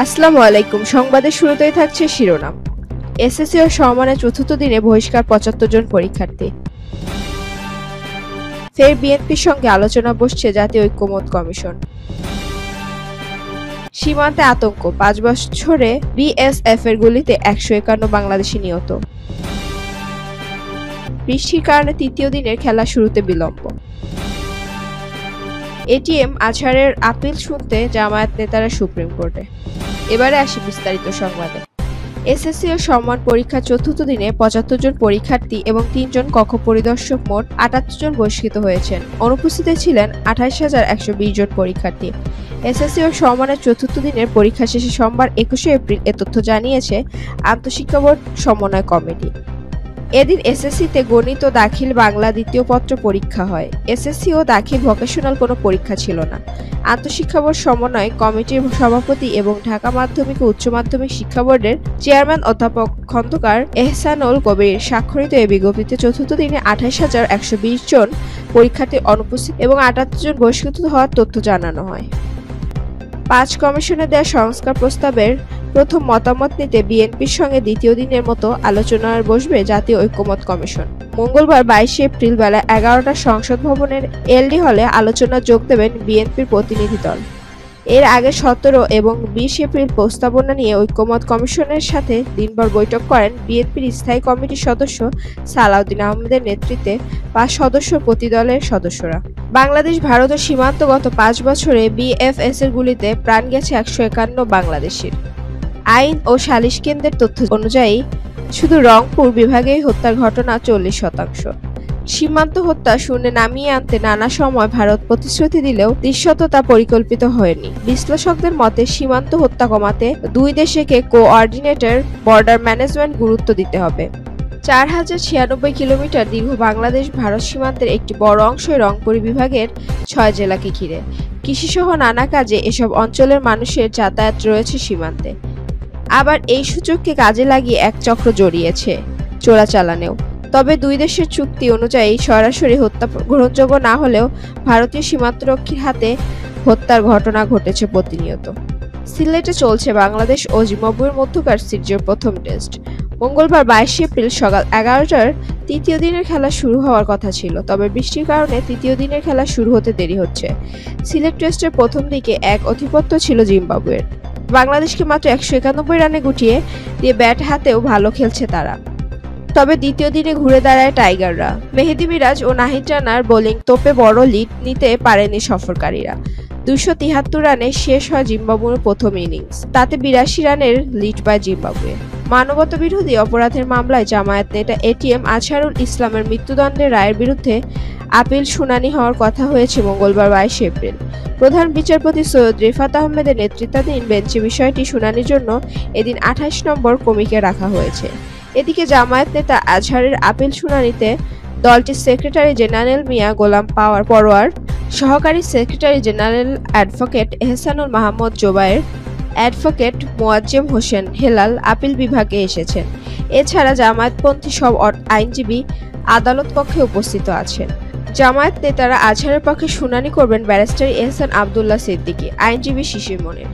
আসসালামু আলাইকুম। সংবাদের শুরুতেই থাকছে শিরোনাম। এসএসসি ও সমমানের চতুর্থ দিনে বহিষ্কার ৭৫ জন পরীক্ষার্থী। ফের বিএনপির সঙ্গে আলোচনা বসছে জাতীয় ঐক্যমত্য কমিশন। সীমান্তে আতঙ্ক, ৫ বছরে বিএসএফ এর গুলিতে ১৫১ বাংলাদেশি নিহত। বৃষ্টির কারণে তৃতীয় দিনের খেলা শুরুতে বিলম্ব। এটিএম আজহারের আপিল শুনতে জামায়াত নেতারা সুপ্রিম কোর্টে। এবারে আসি বিস্তারিত সংবাদে। এসএসসি ও সমমান পরীক্ষার চতুর্থ দিনে ৭৫ জন পরীক্ষার্থী এবং ৩ জন কক্ষ পরিদর্শক মোট ৭৮ জন বহিষ্কৃত হয়েছেন। অনুপস্থিত ছিলেন ২৮,১২০ জন পরীক্ষার্থী। এসএসসি ও সমমানের চতুর্থ দিনের পরীক্ষা শেষে সোমবার ২১শে এপ্রিল এ তথ্য জানিয়েছে আন্তঃশিক্ষা বোর্ড সমন্বয় কমিটি। এদিন এসএসসিতে গণিত ও দাখিল বাংলা দ্বিতীয় পত্র পরীক্ষা হয়। এসএসসি ও দাখিল ভোকেশনাল কোনো পরীক্ষা ছিল না। আন্তঃশিক্ষা বোর্ড সমন্বয় কমিটির সভাপতি এবং ঢাকা মাধ্যমিক ও উচ্চ মাধ্যমিক শিক্ষা বোর্ডের চেয়ারম্যান অধ্যাপক খন্দকার এহসানুল কবির স্বাক্ষরিত এই বিজ্ঞপ্তিতে চতুর্থ দিনে ২৮,১২০ জন পরীক্ষার্থী অনুপস্থিত এবং ৭৮ জন বহিষ্কৃত হওয়ার তথ্য জানানো হয়। ৫ কমিশনে দেওয়া সংস্কার প্রস্তাবের প্রথম মতামত নিতে বিএনপির সঙ্গে দ্বিতীয় দিনের মতো আলোচনায় বসবে জাতীয় ঐক্যমত্য কমিশন। মঙ্গলবার ২২শে এপ্রিল বেলা ১১টায় সংসদ ভবনের এলডি হলে আলোচনায় যোগ দেবেন বিএনপির প্রতিনিধি দল। এর আগে ১৭ এবং ২০ এপ্রিল প্রস্তাবনা নিয়ে ঐক্যমত্য কমিশনের সাথে দিনভর বৈঠক করেন বিএনপির স্থায়ী কমিটির সদস্য সালাউদ্দিন আহমেদের নেতৃত্বে ৫ সদস্য প্রতিদলের সদস্যরা। বাংলাদেশ ভারত সীমান্ত গত ৫ বছরে বিএফএস এর গুলিতে প্রাণ গেছে ১৫১ বাংলাদেশির। আইন ও সালিশ কেন্দ্রের তথ্য অনুযায়ী শুধু রংপুর বিভাগেই হত্যার ঘটনা ৪০%। সীমান্ত হত্যা শূন্যে নামিয়ে আনতে নানা সময় ভারত প্রতিশ্রুতি দিলেও দৃশ্যত তা পরিকল্পিত হয়নি। বিশ্লেষকদের মতে সীমান্ত হত্যা কমাতে দুই দেশকে কোঅর্ডিনেটেড বর্ডার ম্যানেজমেন্ট গুরুত্ব দিতে হবে। ৪,০৯৬ কিলোমিটার দীর্ঘ বাংলাদেশ ভারত সীমান্তের একটি বড় অংশই রংপুর বিভাগের ৬ জেলাকে ঘিরে। কৃষিসহ নানা কাজে এসব অঞ্চলের মানুষের যাতায়াত রয়েছে সীমান্তে। আবার এই সুযোগকে কাজে লাগিয়ে এক চক্র জড়িয়েছে চোরাচালানেও। তবে দুই দেশের চুক্তি অনুযায়ী সরাসরি হত্যা গ্রহণযোগ্য না হলেও ভারতীয় সীমান্তরক্ষীর হাতে হত্যার ঘটনা ঘটেছে প্রতিনিয়ত। সিলেটে চলছে বাংলাদেশ ও জিম্বাবুয়ের মধ্যকার সিরিজের প্রথম টেস্ট। মঙ্গলবার ২২শে এপ্রিল সকাল ১১টার তৃতীয় দিনের খেলা শুরু হওয়ার কথা ছিল, তবে বৃষ্টির কারণে তৃতীয় দিনের খেলা শুরু হতে দেরি হচ্ছে। সিলেট টেস্টের প্রথম দিকে এক আধিপত্য ছিল জিম্বাবুয়ের। বাংলাদেশকে মাত্র ১৯১ রানে গুটিয়ে দিয়ে ব্যাট হাতেও ভালো খেলছে তারা। তবে দ্বিতীয় দিনে ঘুরে দাঁড়ায় টাইগাররা। মেহেদী মিরাজ ও নাহিদ রানার বোলিং তোপে বড় লিড নিতে পারেনি সফরকারীরা। ২৭৩ রানে শেষ হয় জিম্বাবুয়ের প্রথম ইনিংস। তাতে ৮২ রানের লিড পায় জিম্বাবুয়ে। মানবতাবিরোধী অপরাধের মামলায় জামায়াত নেতা এটিএম আজহারুল ইসলামের মৃত্যুদণ্ডের রায়ের বিরুদ্ধে আপিল শুনানি হওয়ার কথা হয়েছে মঙ্গলবার ২২শে এপ্রিল। প্রধান বিচারপতি সৈয়দ রিফাত আহমেদের নেতৃত্বাধীন বেঞ্চে বিষয়টি শুনানির জন্য এদিন ২৮ নম্বর কমিকে রাখা হয়েছে। এদিকে জামায়াত নেতা আজহারের আপিল শুনানিতে দলটির সেক্রেটারি জেনারেল মিয়া গোলাম পরোয়ার, সহকারী secretary general advocate Ehsanul Mahmud Zubair, advocate Moazzem Hossain Helal appeal বিভাগে এসেছেন। এছাড়া জামায়াতপন্থী সব আইনজীবী আদালত কক্ষে উপস্থিত আছেন। জামায়াত নেতারা আজহারের পক্ষে শুনানি করবেন ব্যারিস্টার এহসান আবদুল্লাহ সিদ্দিকী, আইনজীবী শিশির মনির।